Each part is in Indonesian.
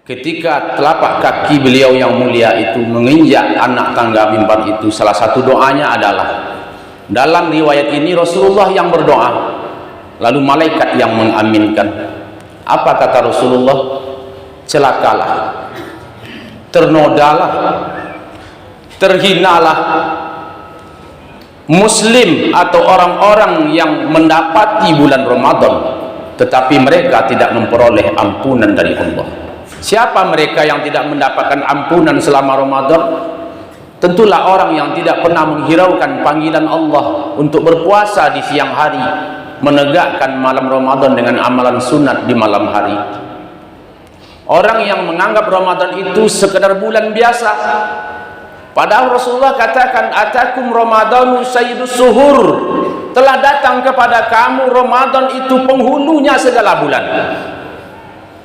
Ketika telapak kaki beliau yang mulia itu menginjak anak tangga mimbar itu, salah satu doanya adalah, dalam riwayat ini Rasulullah yang berdoa, lalu malaikat yang mengaminkan. Apa kata Rasulullah? Celakalah, ternodalah, terhinalah muslim atau orang-orang yang mendapati bulan Ramadan tetapi mereka tidak memperoleh ampunan dari Allah. Siapa mereka yang tidak mendapatkan ampunan selama Ramadan? Tentulah orang yang tidak pernah menghiraukan panggilan Allah untuk berpuasa di siang hari, menegakkan malam Ramadan dengan amalan sunat di malam hari. Orang yang menganggap Ramadan itu sekedar bulan biasa, padahal Rasulullah katakan, atakum Ramadanu sayyidus suhur, telah datang kepada kamu Ramadan itu penghulunya segala bulan.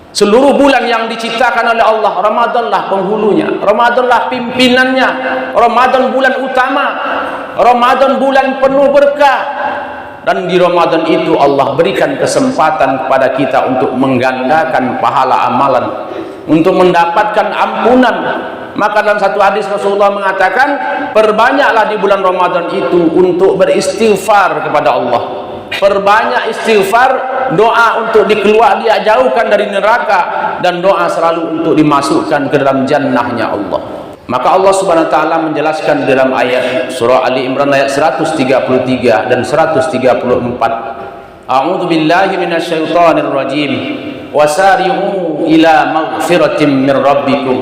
Seluruh bulan yang diciptakan oleh Allah, Ramadanlah penghulunya, Ramadanlah pimpinannya, Ramadan bulan utama, Ramadan bulan penuh berkah. Dan di Ramadan itu Allah berikan kesempatan kepada kita untuk menggandakan pahala amalan, untuk mendapatkan ampunan. Maka dalam satu hadis Rasulullah mengatakan, perbanyaklah di bulan Ramadan itu untuk beristighfar kepada Allah. Perbanyak istighfar, doa untuk dia jauhkan dari neraka, dan doa selalu untuk dimasukkan ke dalam jannahnya Allah. Maka Allah Subhanahu wa taala menjelaskan dalam ayat surah Ali Imran ayat 133 dan 134. A'udzu billahi minasyaitonir rajim. Wasari'u ila maghfiratin min rabbikum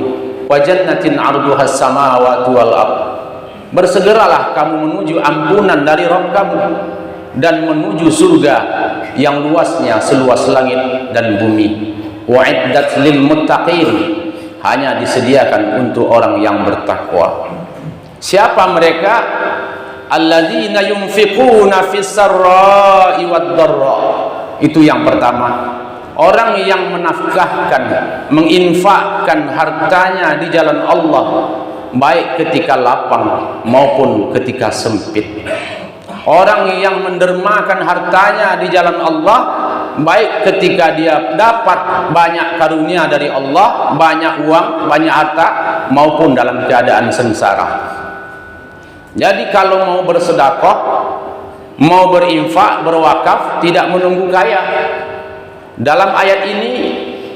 wa jannatin 'arduhas samawati wal ardh. Bersegeralah kamu menuju ampunan dari Rabb kamu dan menuju surga yang luasnya seluas langit dan bumi. Wa'iddat lil muttaqin, hanya disediakan untuk orang yang bertakwa. Siapa mereka? Alladzina yunfiquna fis sarra'i wad dharra. Itu yang pertama, orang yang menafkahkan, menginfakkan hartanya di jalan Allah, baik ketika lapang maupun ketika sempit. Orang yang mendermakan hartanya di jalan Allah, baik ketika dia dapat banyak karunia dari Allah, banyak uang, banyak harta, maupun dalam keadaan sengsara. Jadi kalau mau bersedekah, mau berinfak, berwakaf, tidak menunggu kaya. Dalam ayat ini,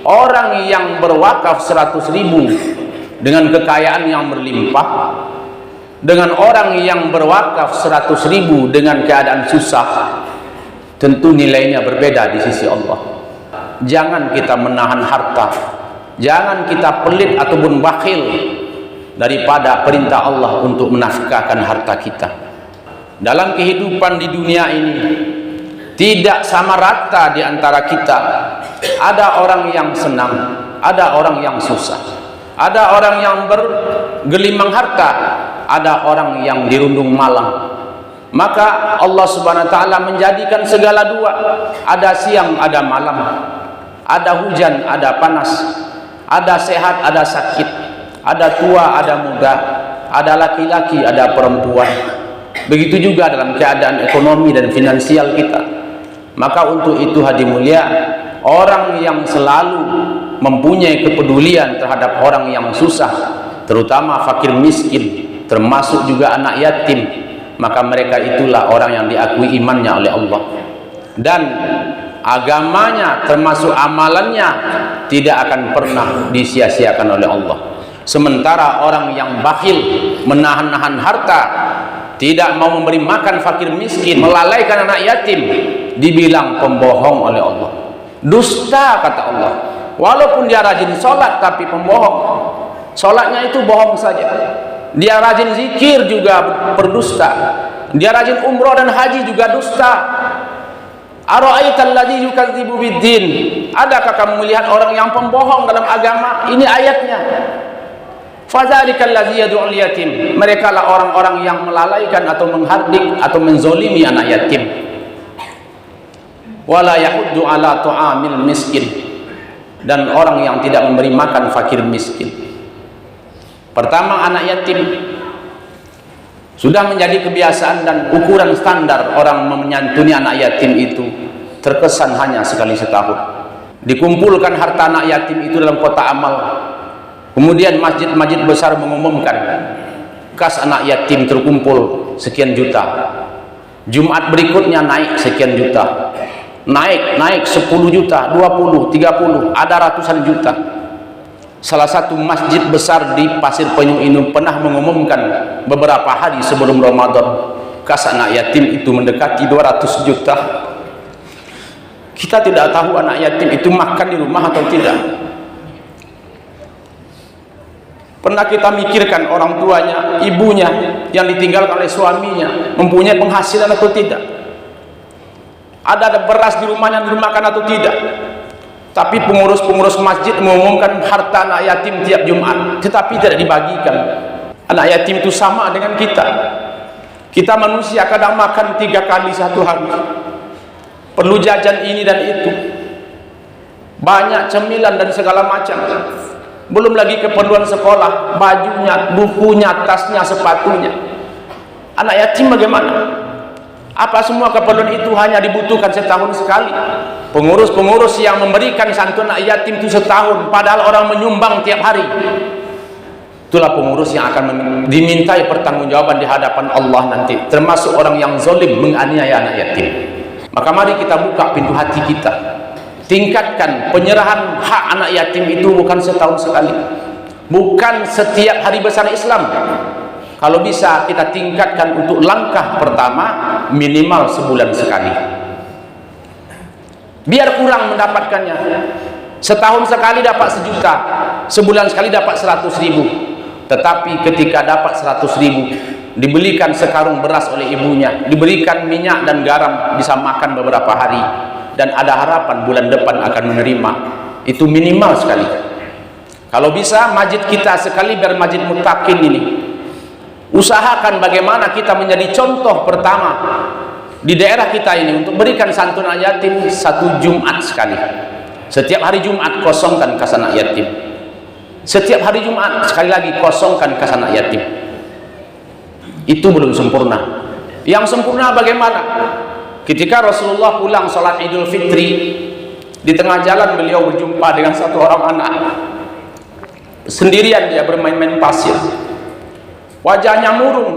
orang yang berwakaf 100.000 dengan kekayaan yang berlimpah, dengan orang yang berwakaf 100.000 dengan keadaan susah, tentu nilainya berbeda di sisi Allah. Jangan kita menahan harta, jangan kita pelit ataupun bakhil daripada perintah Allah untuk menafkahkan harta kita. Dalam kehidupan di dunia ini tidak sama rata di antara kita. Ada orang yang senang, ada orang yang susah, ada orang yang bergelimang harta, ada orang yang dirundung malang. Maka Allah Subhanahu wa taala menjadikan segala dua, ada siang, ada malam, ada hujan, ada panas, ada sehat, ada sakit, ada tua, ada muda, ada laki-laki, ada perempuan. Begitu juga dalam keadaan ekonomi dan finansial kita. Maka untuk itu hadirin mulia, orang yang selalu mempunyai kepedulian terhadap orang yang susah, terutama fakir miskin, termasuk juga anak yatim, maka mereka itulah orang yang diakui imannya oleh Allah, dan agamanya termasuk amalannya tidak akan pernah disia-siakan oleh Allah. Sementara orang yang bakhil, menahan-nahan harta, tidak mau memberi makan fakir miskin, melalaikan anak yatim, dibilang pembohong oleh Allah, dusta kata Allah. Walaupun dia rajin sholat tapi pembohong, sholatnya itu bohong saja. Dia rajin zikir juga berdusta, dia rajin umroh dan haji juga dusta. Ara'aital ladzi yukadzibu biddin, adakah kamu melihat orang yang pembohong dalam agama? Ini ayatnya. Fadzarikal ladzi yad'ul yatim, mereka lah orang-orang yang melalaikan atau menghardik atau menzolimi anak yatim. Wala yahuddu ala ta'amil miskin, dan orang yang tidak memberi makan fakir miskin. Pertama, anak yatim sudah menjadi kebiasaan dan ukuran standar orang menyantuni anak yatim itu terkesan hanya sekali setahun. dikumpulkan harta anak yatim itu dalam kotak amal. Kemudian masjid-masjid besar mengumumkan kas anak yatim terkumpul sekian juta. Jumat berikutnya naik sekian juta, naik 10 juta, 20, 30, ada ratusan juta. Salah satu masjid besar di Pasir Penyu ini pernah mengumumkan beberapa hari sebelum Ramadan, kas anak yatim itu mendekati 200 juta. Kita tidak tahu anak yatim itu makan di rumah atau tidak. Pernah kita mikirkan orang tuanya, ibunya yang ditinggalkan oleh suaminya mempunyai penghasilan atau tidak? Ada beras di rumahnya dirumahkan atau tidak? Tapi pengurus-pengurus masjid mengumumkan harta anak yatim tiap Jumat, tetapi tidak dibagikan. Anak yatim itu sama dengan kita. Kita manusia kadang makan 3 kali satu hari, perlu jajan ini dan itu, banyak cemilan dan segala macam. Belum lagi keperluan sekolah, bajunya, bukunya, tasnya, sepatunya. Anak yatim bagaimana? Apa semua keperluan itu hanya dibutuhkan setahun sekali? Pengurus-pengurus yang memberikan santunan anak yatim itu setahun, padahal orang menyumbang tiap hari. Itulah pengurus yang akan dimintai pertanggungjawaban di hadapan Allah nanti, termasuk orang yang zalim menganiaya anak yatim. Maka mari kita buka pintu hati kita, tingkatkan penyerahan hak anak yatim itu bukan setahun sekali, bukan setiap hari besar Islam. Kalau bisa kita tingkatkan untuk langkah pertama minimal sebulan sekali. Biar kurang mendapatkannya. Setahun sekali dapat 1 juta, sebulan sekali dapat 100.000. Tetapi ketika dapat 100.000, dibelikan sekarung beras oleh ibunya, diberikan minyak dan garam, bisa makan beberapa hari, dan ada harapan bulan depan akan menerima. Itu minimal sekali. Kalau bisa masjid kita sekali, biar masjid Muttaqin ini, usahakan bagaimana kita menjadi contoh pertama di daerah kita ini untuk berikan santunan yatim 1 Jumat sekali. Setiap hari Jumat kosongkan kas anak yatim. Setiap hari Jumat sekali lagi kosongkan kas anak yatim. Itu belum sempurna. Yang sempurna bagaimana? Ketika Rasulullah pulang sholat Idul Fitri, di tengah jalan beliau berjumpa dengan satu orang anak. Sendirian dia bermain-main pasir. Wajahnya murung.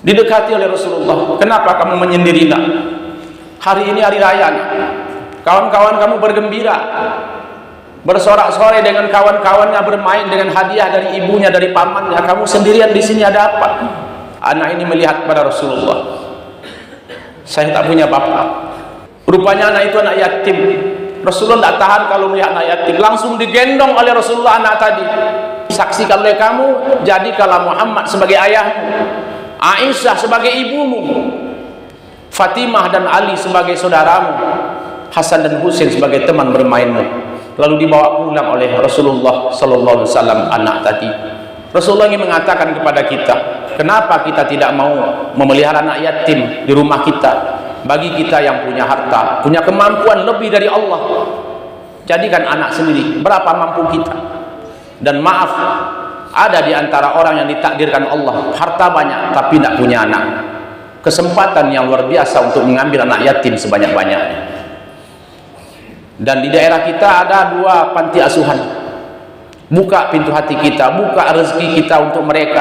Didekati oleh Rasulullah. Kenapa kamu menyendiri nak? Hari ini hari raya nak. Kawan-kawan kamu bergembira, bersorak-sorai dengan kawan-kawannya, bermain dengan hadiah dari ibunya, dari pamannya. Kamu sendirian di sini, ada apa? Anak ini melihat pada Rasulullah. Saya tak punya bapak. Rupanya anak itu anak yatim. Rasulullah tidak tahan kalau melihat anak yatim, langsung digendong oleh Rasulullah anak tadi. Saksikan oleh kamu, jadikanlah Muhammad sebagai ayahmu, Aisyah sebagai ibumu, Fatimah dan Ali sebagai saudaramu, Hasan dan Husain sebagai teman bermainmu. Lalu dibawa pulang oleh Rasulullah sallallahu alaihi wasallam anak tadi. Rasulullah ingin mengatakan kepada kita, kenapa kita tidak mau memelihara anak yatim di rumah kita? Bagi kita yang punya harta, punya kemampuan lebih dari Allah, jadikan anak sendiri. Berapa mampu kita? Dan maaf, ada di antara orang yang ditakdirkan Allah harta banyak tapi tidak punya anak. Kesempatan yang luar biasa untuk mengambil anak yatim sebanyak-banyaknya. Dan di daerah kita ada 2 panti asuhan. Buka pintu hati kita, buka rezeki kita untuk mereka.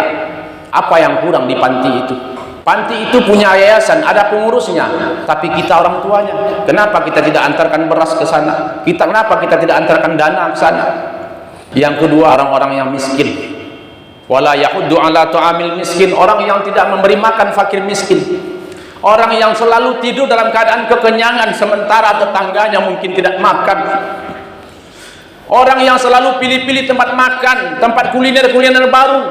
Apa yang kurang di panti itu? Panti itu punya yayasan, ada pengurusnya, tapi kita orang tuanya. Kenapa kita tidak antarkan beras ke sana? Kenapa kita tidak antarkan dana ke sana? Yang kedua, orang-orang yang miskin. Wala yahuddu ala ta'amil miskin, orang yang tidak memberi makan fakir miskin. Orang yang selalu tidur dalam keadaan kekenyangan sementara tetangganya mungkin tidak makan. Orang yang selalu pilih-pilih tempat makan, tempat kuliner-kuliner baru.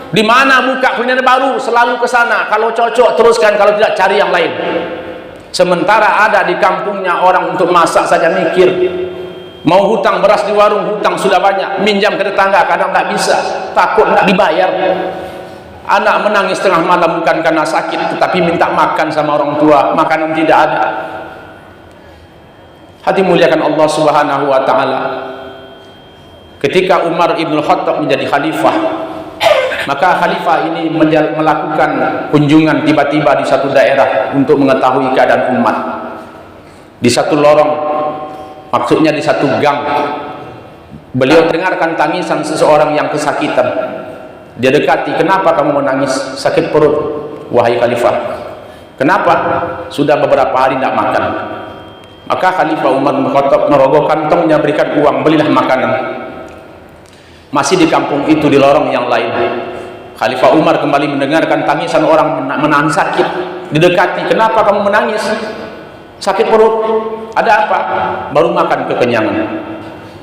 Di mana buka kuliner baru, selalu ke sana. Kalau cocok teruskan, kalau tidak cari yang lain. Sementara ada di kampungnya orang untuk masak saja mikir. Mau hutang beras di warung, hutang sudah banyak. Minjam ke tetangga kadang tak bisa, takut tak dibayar. Anak menangis tengah malam bukan karena sakit, tetapi minta makan sama orang tua, makanan tidak ada. Hati muliakan Allah Subhanahu wa taala. Ketika Umar ibn Khattab menjadi khalifah, maka khalifah ini melakukan kunjungan tiba-tiba di satu daerah untuk mengetahui keadaan umat. Di satu lorong Maksudnya di satu gang, beliau dengarkan tangisan seseorang yang kesakitan. Dia dekati, kenapa kamu menangis? Sakit perut, wahai khalifah. Kenapa? Sudah beberapa hari tidak makan. Maka Khalifah Umar bin Khattab merogoh kantongnya, berikan uang, belilah makanan. Masih di kampung itu, di lorong yang lain, Khalifah Umar kembali mendengarkan tangisan orang menahan sakit. Didekati, kenapa kamu menangis? Sakit perut. Ada apa? Baru makan kekenyangan.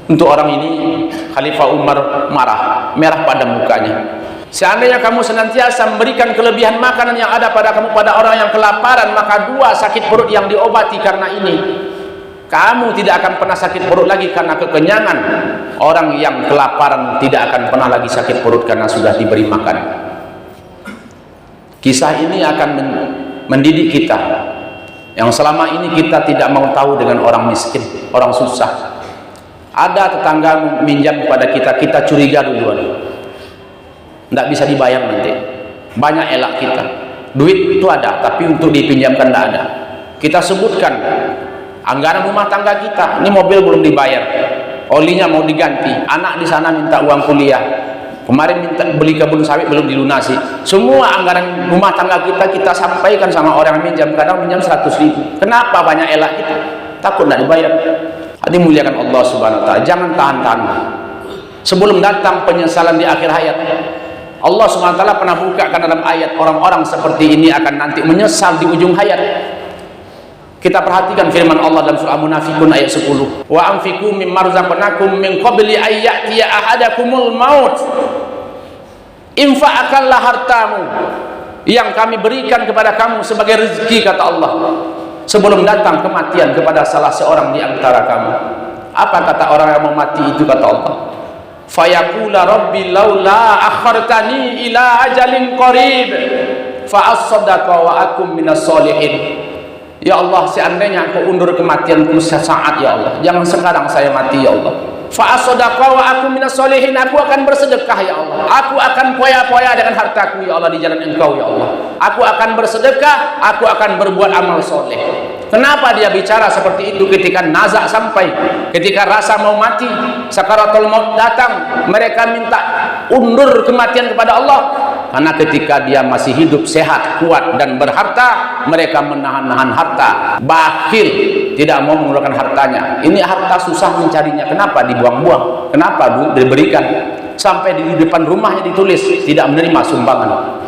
Untuk orang ini Khalifah Umar marah, merah pada mukanya. Seandainya kamu senantiasa memberikan kelebihan makanan yang ada pada kamu pada orang yang kelaparan, maka dua sakit perut yang diobati karena ini. Kamu tidak akan pernah sakit perut lagi karena kekenyangan. Orang yang kelaparan tidak akan pernah lagi sakit perut karena sudah diberi makan. Kisah ini akan mendidik kita yang selama ini kita tidak mau tahu dengan orang miskin, orang susah. Ada tetangga minjam kepada kita, kita curiga duluan, tidak bisa dibayar nanti, banyak elak kita. Duit itu ada, tapi untuk dipinjamkan tidak ada. Kita sebutkan anggaran rumah tangga kita, ini mobil belum dibayar, olinya mau diganti, anak di sana minta uang kuliah, kemarin minta beli kebun sawit belum dilunasi. Semua anggaran rumah tangga kita sampaikan sama orang yang minjam. Kadang minjam 100.000. Kenapa banyak elak kita? Takut tidak dibayar. Hadi muliakan Allah Subhanahu wa ta'ala. Jangan tahan-tahan sebelum datang penyesalan di akhir hayat. Allah Subhanahu wa ta'ala pernah bukakan dalam ayat, orang-orang seperti ini akan nanti menyesal di ujung hayat. Kita perhatikan firman Allah dalam surah Munafikun ayat 10. Wa anfiqu mimma razaqnakum min qabli ay ya'tiya ahadakumul maut. Infa'akanlah hartamu yang kami berikan kepada kamu sebagai rezeki, kata Allah, sebelum datang kematian kepada salah seorang di antara kamu. Apa kata orang yang mau mati itu, kata Allah? Fayaqula rabbi laula akhartani ila ajalin qarib fa as-sadaqa wa akum minas solihin. Ya Allah, seandainya Engkau undur kematianku sesaat, ya Allah, jangan sekarang saya mati, ya Allah. Fa as-sadaqa wa akum minas solihin, aku akan bersedekah, ya Allah. Aku akan poya-poya dengan hartaku, ya Allah, di jalan Engkau, ya Allah. Aku akan bersedekah, aku akan berbuat amal soleh. Kenapa dia bicara seperti itu ketika nazak sampai, ketika rasa mau mati, sakaratul maut datang, mereka minta undur kematian kepada Allah? Karena ketika dia masih hidup, sehat, kuat, dan berharta, mereka menahan-nahan harta, bakhil, tidak mau mengeluarkan hartanya. Ini harta susah mencarinya, kenapa dibuang-buang? Kenapa diberikan? Sampai di depan rumahnya ditulis, tidak menerima sumbangan.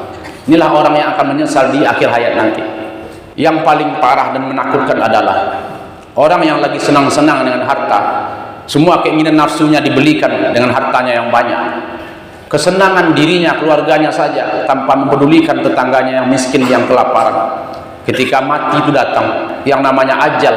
Inilah orang yang akan menyesal di akhir hayat nanti. Yang paling parah dan menakutkan adalah orang yang lagi senang-senang dengan harta. Semua keinginan nafsunya dibelikan dengan hartanya yang banyak. Kesenangan dirinya, keluarganya saja, tanpa mempedulikan tetangganya yang miskin, yang kelaparan. Ketika mati itu datang, yang namanya ajal.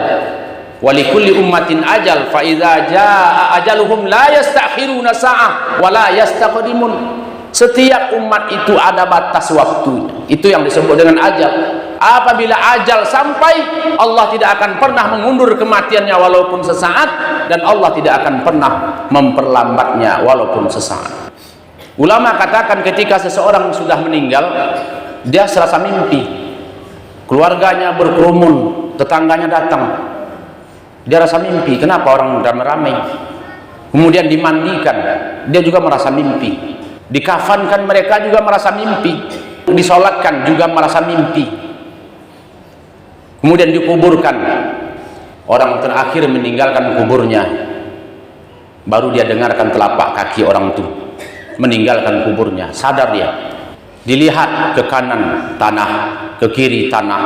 Walikulli ummatin ajal, fa idza jaa ajaluhum la yastakhiruna sa'ah wa la yastaqdimun. Setiap umat itu ada batas waktunya. Itu yang disebut dengan ajal. Apabila ajal sampai, Allah tidak akan pernah mengundur kematiannya walaupun sesaat, dan Allah tidak akan pernah memperlambatnya walaupun sesaat. Ulama katakan ketika seseorang sudah meninggal, dia serasa mimpi. Keluarganya berkerumun, tetangganya datang. Dia rasa mimpi. Kenapa orang ramai-ramai? Kemudian dimandikan, dia juga merasa mimpi. Dikafankan, mereka juga merasa mimpi. Disolatkan, juga merasa mimpi. Kemudian dikuburkan. Orang terakhir meninggalkan kuburnya, baru dia dengarkan telapak kaki orang itu meninggalkan kuburnya. Sadar dia, dilihat ke kanan tanah, ke kiri tanah,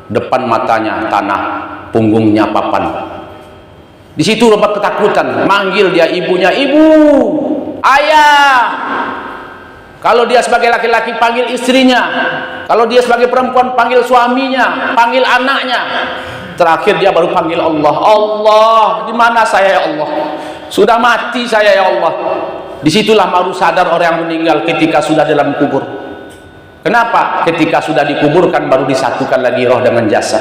depan matanya tanah, punggungnya papan. Di situ dapat ketakutan, manggil dia ibunya, ibu, ayah. Kalau dia sebagai laki-laki panggil istrinya, kalau dia sebagai perempuan panggil suaminya, panggil anaknya. Terakhir dia baru panggil Allah. Allah, di mana saya, ya Allah? Sudah mati saya, ya Allah. Disitulah baru sadar orang yang meninggal ketika sudah dalam kubur. Kenapa? Ketika sudah dikuburkan baru disatukan lagi roh dengan jasad.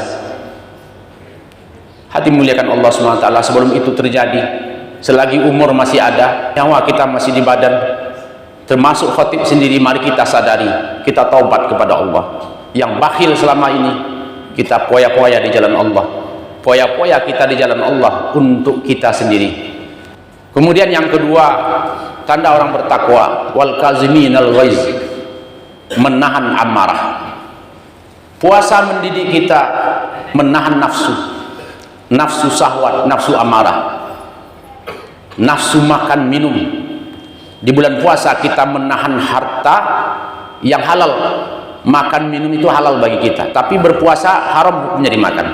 Hati muliakan Allah SWT. Sebelum itu terjadi, selagi umur masih ada, nyawa kita masih di badan, termasuk khatib sendiri, mari kita sadari, kita taubat kepada Allah. Yang bakhil selama ini, kita poya-poya di jalan Allah. Poya-poya kita di jalan Allah untuk kita sendiri. Kemudian yang kedua, tanda orang bertakwa, wal kaziminal ghaiz, menahan amarah. Puasa mendidik kita menahan nafsu, nafsu syahwat, nafsu amarah, nafsu makan minum. Di bulan puasa kita menahan harta yang halal. Makan minum itu halal bagi kita, tapi berpuasa haram hukumnya dimakan.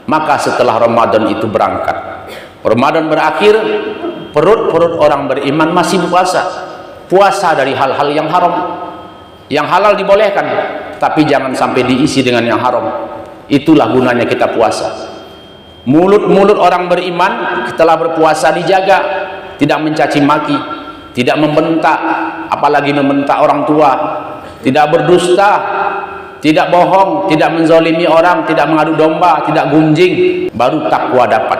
Maka setelah Ramadan itu berangkat, Ramadan berakhir, perut-perut orang beriman masih berpuasa. Puasa dari hal-hal yang haram. Yang halal dibolehkan, tapi jangan sampai diisi dengan yang haram. Itulah gunanya kita puasa. Mulut-mulut orang beriman setelah berpuasa dijaga, tidak mencaci maki, tidak membentak, apalagi membentak orang tua, tidak berdusta, tidak bohong, tidak menzalimi orang, tidak mengadu domba, tidak gunjing. Baru takwa dapat.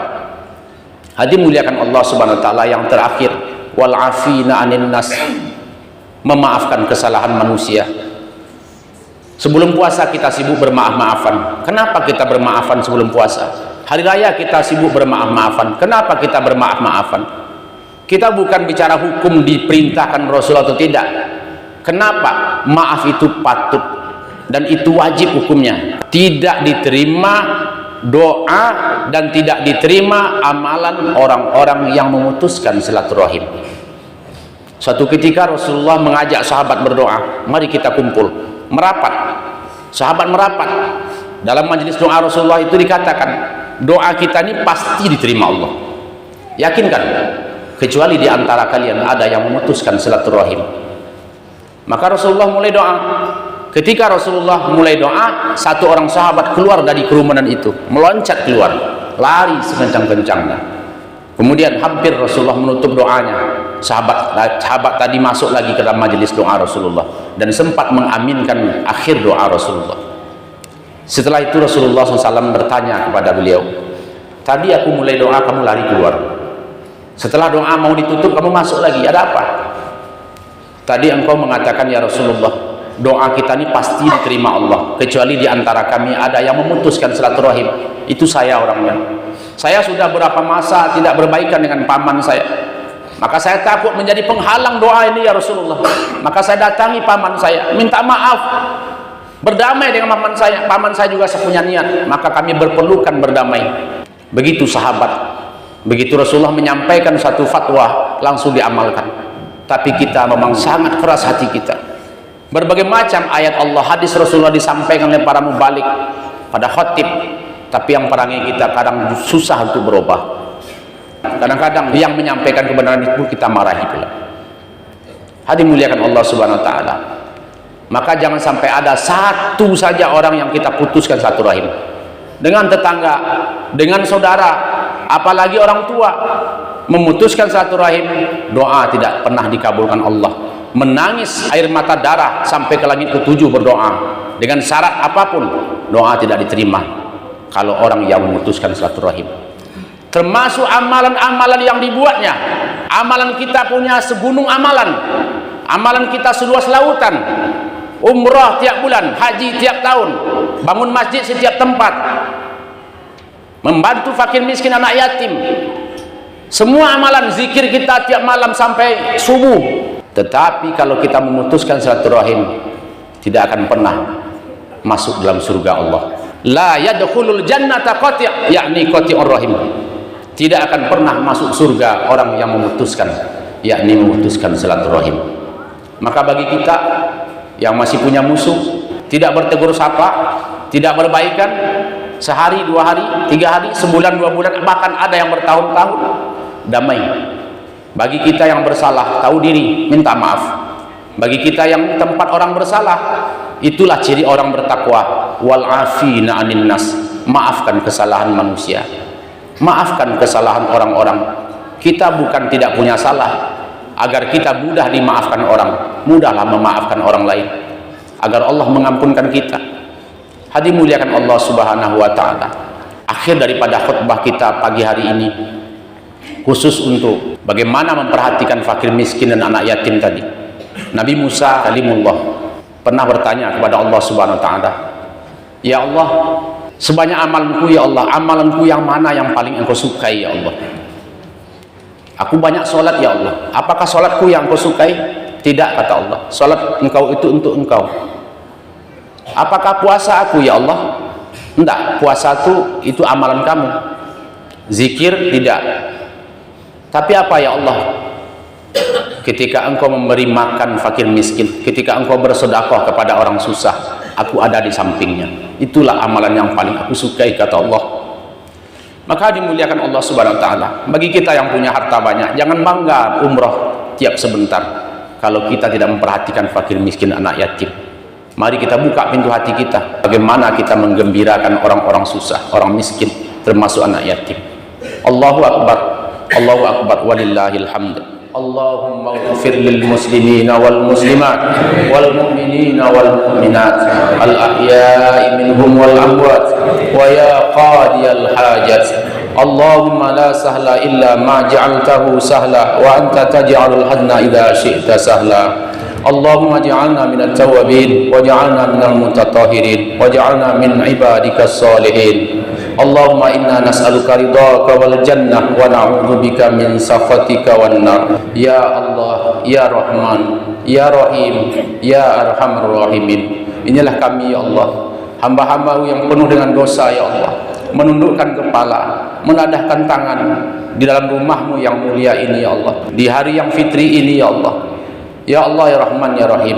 Hadirin muliakan Allah Subhanahu wa taala. Yang terakhir, wal afina 'anil nas, memaafkan kesalahan manusia. Sebelum puasa kita sibuk bermaaf-maafan. Kenapa kita bermaafan sebelum puasa? Hari raya kita sibuk bermaaf-maafan. Kenapa kita bermaaf-maafan? Kita bukan bicara hukum diperintahkan Rasul atau tidak. Kenapa? Maaf itu patut dan itu wajib hukumnya. Tidak diterima doa dan tidak diterima amalan orang-orang yang memutuskan silaturahim. Suatu ketika Rasulullah mengajak sahabat berdoa, mari kita kumpul, merapat. Sahabat merapat. Dalam majelis doa Rasulullah itu dikatakan, doa kita ini pasti diterima Allah. Yakinkan? Kecuali di antara kalian ada yang memutuskan silaturahim. Maka Rasulullah mulai doa. Ketika Rasulullah mulai doa, satu orang sahabat keluar dari kerumunan itu, meloncat keluar, lari sekencang-kencangnya. Kemudian hampir Rasulullah menutup doanya. Sahabat tadi masuk lagi ke dalam majelis doa Rasulullah dan sempat mengaminkan akhir doa Rasulullah. Setelah itu Rasulullah SAW bertanya kepada beliau, tadi aku mulai doa kamu lari keluar, setelah doa mau ditutup kamu masuk lagi, ada apa? Tadi engkau mengatakan ya Rasulullah, doa kita ini pasti diterima Allah, kecuali di antara kami ada yang memutuskan silaturahim. Itu saya orangnya. Saya sudah berapa masa tidak berbaikan dengan paman saya, maka saya takut menjadi penghalang doa ini ya Rasulullah. Maka saya datangi paman saya, minta maaf, berdamai dengan paman saya. Paman saya juga punya niat, maka kami berpelukan berdamai. Begitu sahabat. Begitu Rasulullah menyampaikan satu fatwa, langsung diamalkan. Tapi kita memang sangat keras hati kita. Berbagai macam ayat Allah, hadis Rasulullah disampaikan oleh para mubalik pada khatib, tapi yang perangai kita kadang susah untuk berubah. Kadang-kadang yang menyampaikan kebenaran itu kita marahi pula. Hadirin muliakan Allah Subhanahu wa taala. Maka jangan sampai ada satu saja orang yang kita putuskan satu rahim. Dengan tetangga, dengan saudara, apalagi orang tua, memutuskan satu rahim, doa tidak pernah dikabulkan Allah. Menangis air mata darah sampai ke langit ketujuh berdoa dengan syarat apapun, doa tidak diterima kalau orang yang memutuskan silaturahim. Termasuk amalan-amalan yang dibuatnya. Amalan kita punya segunung amalan, amalan kita seluas lautan. Umrah tiap bulan, haji tiap tahun, bangun masjid setiap tempat, membantu fakir miskin, anak yatim, semua amalan, zikir kita tiap malam sampai subuh. Tetapi kalau kita memutuskan silaturahim, tidak akan pernah masuk dalam surga Allah. La yadkhulul jannata qati', yakni qati'ur rahim. Tidak akan pernah masuk surga orang yang memutuskan, yakni memutuskan silaturahim. Maka bagi kita yang masih punya musuh, tidak bertegur sapa, tidak berbaikan, sehari, 2 hari, 3 hari, sebulan, 2 bulan, bahkan ada yang bertahun-tahun, damai. Bagi kita yang bersalah, tahu diri, minta maaf. Bagi kita yang tempat orang bersalah, itulah ciri orang bertakwa. Wal afina 'anil nas, maafkan kesalahan manusia, maafkan kesalahan orang-orang. Kita bukan tidak punya salah, agar kita mudah dimaafkan orang, mudahlah memaafkan orang lain, agar Allah mengampunkan kita. Hadirin muliakan Allah Subhanahu wa taala. Akhir daripada khutbah kita pagi hari ini, khusus untuk bagaimana memperhatikan fakir miskin dan anak yatim tadi. Nabi Musa kalimullah pernah bertanya kepada Allah Subhanahu wa taala, ya Allah, Sebanyak amalanku ya Allah, amalanku yang mana yang paling engkau sukai ya Allah? Aku banyak solat ya Allah, apakah solatku yang engkau sukai? Tidak, kata Allah, solat engkau itu untuk engkau. Apakah puasa aku ya Allah? Tidak, puasa itu amalan kamu. Zikir tidak. Tapi apa ya Allah? Ketika engkau memberi makan fakir miskin, ketika engkau bersedekah kepada orang susah, aku ada di sampingnya. Itulah amalan yang paling aku sukai, kata Allah. Maka dimuliakan Allah Subhanahu wa taala. Bagi kita yang punya harta banyak, jangan bangga umrah tiap sebentar kalau kita tidak memperhatikan fakir miskin, anak yatim. Mari kita buka pintu hati kita, bagaimana kita menggembirakan orang-orang susah, orang miskin, termasuk anak yatim. Allahu akbar, Allahu akbar, walillahil hamd. Allahumma ighfir lil muslimina wal muslimat wal mu'minina wal mu'minat al ahya'i minhum wal amwat wa ya qadiyal hajat. Allahumma la sahla illa ma ja'altahu sahla wa anta taj'alul hazna idza syi'ta sahla. Allahumma ja'alna minat tawabin wa ja'alna minal mutatahhirin wa ja'alna min ibadikas salihin. Allahumma inna nas'aluka ridhaka wal jannah wa na'udzubika min sakhatika wan nar. Ya Allah, ya Rahman, ya Rahim, ya Arhamar Rahimin. Inilah kami ya Allah, hamba-hamba yang penuh dengan dosa ya Allah, menundukkan kepala, menadahkan tangan di dalam rumah-Mu yang mulia ini ya Allah, di hari yang fitri ini ya Allah. Ya Allah, ya Rahman, ya Rahim,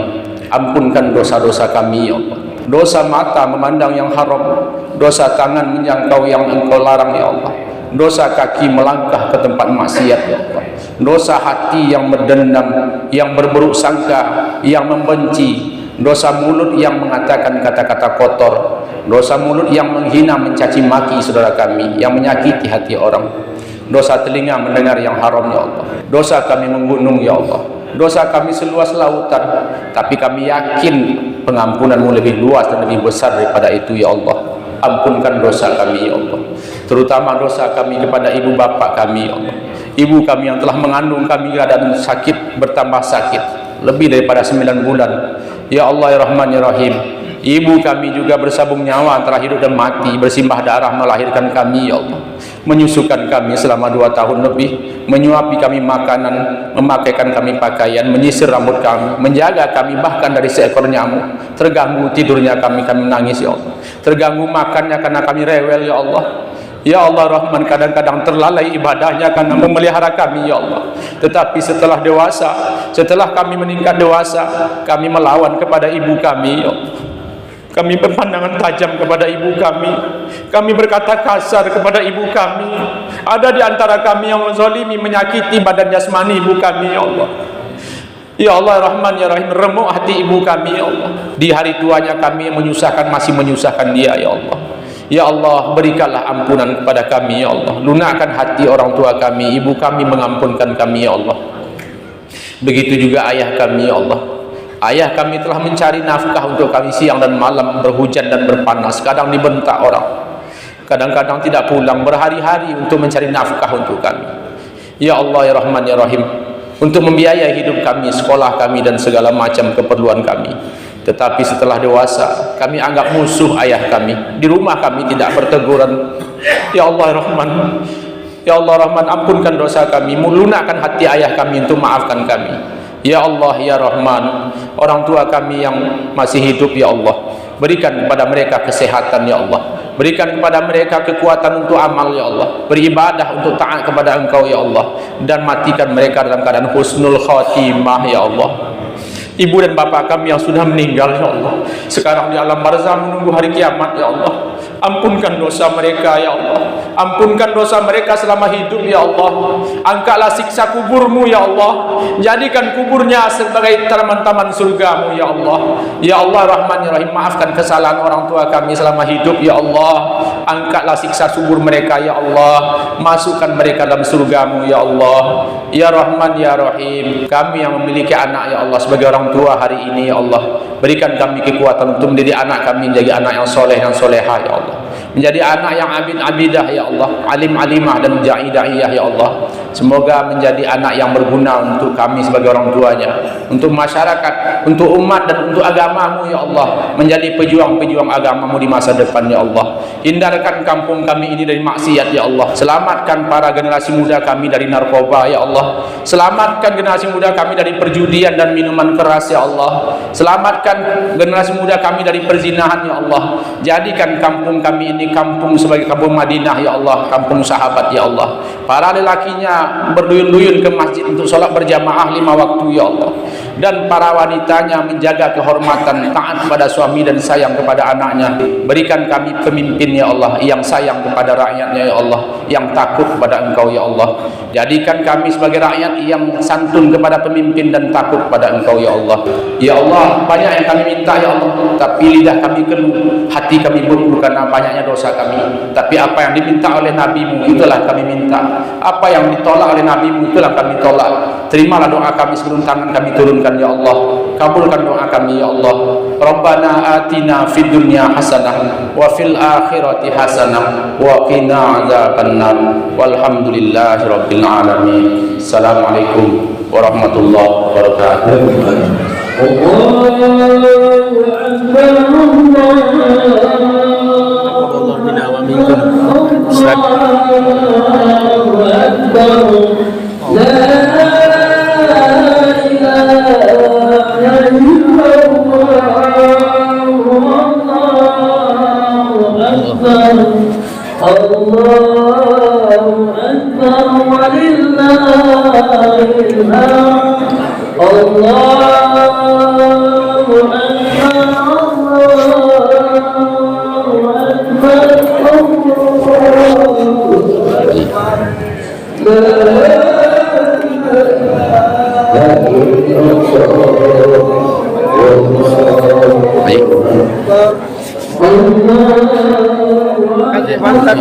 ampunkan dosa-dosa kami ya Allah. Dosa mata memandang yang haram, dosa tangan menjangkau yang engkau larang ya Allah, dosa kaki melangkah ke tempat maksiat ya Allah, dosa hati yang berdendam, yang berburuk sangka, yang membenci, dosa mulut yang mengatakan kata-kata kotor, dosa mulut yang menghina, mencaci maki saudara kami, yang menyakiti hati orang, dosa telinga mendengar yang haram ya Allah, dosa kami menggunung ya Allah, dosa kami seluas lautan, tapi kami yakin pengampunan-Mu lebih luas dan lebih besar daripada itu ya Allah. Ampunkan dosa kami ya Allah, terutama dosa kami kepada ibu bapa kami ya Allah. Ibu kami yang telah mengandung kami keadaan sakit bertambah sakit lebih daripada 9 bulan ya Allah, ya Rahman, ya Rahim. Ibu kami juga bersabung nyawa antara hidup dan mati, bersimbah darah melahirkan kami ya Allah, menyusukan kami selama 2 tahun lebih, menyuapi kami makanan, memakaikan kami pakaian, menyisir rambut kami, menjaga kami bahkan dari seekor nyamuk. Terganggu tidurnya kami menangis ya Allah, terganggu makannya karena kami rewel ya Allah. Ya Allah Rahman, kadang-kadang terlalai ibadahnya karena memelihara kami ya Allah. Tetapi setelah dewasa, setelah kami meningkat dewasa, kami melawan kepada ibu kami ya Allah. Kami berpandangan tajam kepada ibu kami berkata kasar kepada ibu kami. Ada di antara kami yang menzalimi, menyakiti badan jasmani ibu kami ya Allah. Ya Allah, Rahman, ya Rahim, remuk hati ibu kami ya Allah. Di hari tuanya kami menyusahkan, masih menyusahkan dia ya Allah. Ya Allah, berikanlah ampunan kepada kami ya Allah. Lunakkan hati orang tua kami, ibu kami mengampunkan kami ya Allah. Begitu juga ayah kami ya Allah. Ayah kami telah mencari nafkah untuk kami siang dan malam, berhujan dan berpanas, kadang dibentak orang, kadang-kadang tidak pulang, berhari-hari untuk mencari nafkah untuk kami. Ya Allah, ya Rahman, ya Rahim, untuk membiayai hidup kami, sekolah kami, dan segala macam keperluan kami. Tetapi setelah dewasa, kami anggap musuh ayah kami. Di rumah kami tidak berteguran. Ya Allah, ya Rahman, ya Allah, Rahman, ampunkan dosa kami, lunakkan hati ayah kami untuk maafkan kami. Ya Allah, ya Rahman, orang tua kami yang masih hidup ya Allah, berikan kepada mereka kesehatan ya Allah, berikan kepada mereka kekuatan untuk amal ya Allah, beribadah untuk taat kepada Engkau ya Allah, dan matikan mereka dalam keadaan husnul khatimah ya Allah. Ibu dan bapak kami yang sudah meninggal ya Allah, sekarang di alam barzah menunggu hari kiamat ya Allah. Ampunkan dosa mereka ya Allah, ampunkan dosa mereka selama hidup ya Allah. Angkatlah siksa kuburmu ya Allah, jadikan kuburnya sebagai taman-taman surgamu ya Allah. Ya Allah, Rahman, ya Rahim, maafkan kesalahan orang tua kami selama hidup ya Allah. Angkatlah siksa kubur mereka ya Allah, masukkan mereka dalam surgamu ya Allah. Ya Rahman, ya Rahim, kami yang memiliki anak ya Allah sebagai orang tua hari ini ya Allah, berikan kami kekuatan untuk mendidik anak kami menjadi anak yang soleh, yang solehah ya Allah, menjadi anak yang abid abidah ya Allah, alim alimah dan da'i da'iyah ya Allah. Semoga menjadi anak yang berguna untuk kami sebagai orang tuanya, untuk masyarakat, untuk umat dan untuk agamamu ya Allah, menjadi pejuang-pejuang agamamu di masa depan ya Allah. Hindarkan kampung kami ini dari maksiat ya Allah. Selamatkan para generasi muda kami dari narkoba ya Allah. Selamatkan generasi muda kami dari perjudian dan minuman keras ya Allah. Selamatkan generasi muda kami dari perzinahan ya Allah. Jadikan kampung kami ini kampung sebagai kampung Madinah ya Allah, kampung sahabat ya Allah. Para lelakinya berduyun-duyun ke masjid untuk sholat berjamaah 5 waktu ya Allah, dan para wanitanya menjaga kehormatan, taat kepada suami dan sayang kepada anaknya. Berikan kami pemimpin ya Allah yang sayang kepada rakyatnya ya Allah, yang takut kepada Engkau ya Allah. Jadikan kami sebagai rakyat yang santun kepada pemimpin dan takut kepada Engkau ya Allah. Ya Allah, banyak yang kami minta ya Allah, tapi lidah kami keluh, hati kami beku karena banyaknya dosa kami. Tapi apa yang diminta oleh Nabi-Mu itulah kami minta, apa yang ditolak oleh Nabi-Mu itulah kami tolak. Terimalah doa kami sebelum tangan kami turunkan ya Allah. Kabulkan doa kami ya Allah. Rabbana atina fid dunya hasanah wa fil akhirati hasanah wa qina adzabannar. Walhamdulillahi rabbil alamin. Assalamualaikum warahmatullahi wabarakatuh. Mantap.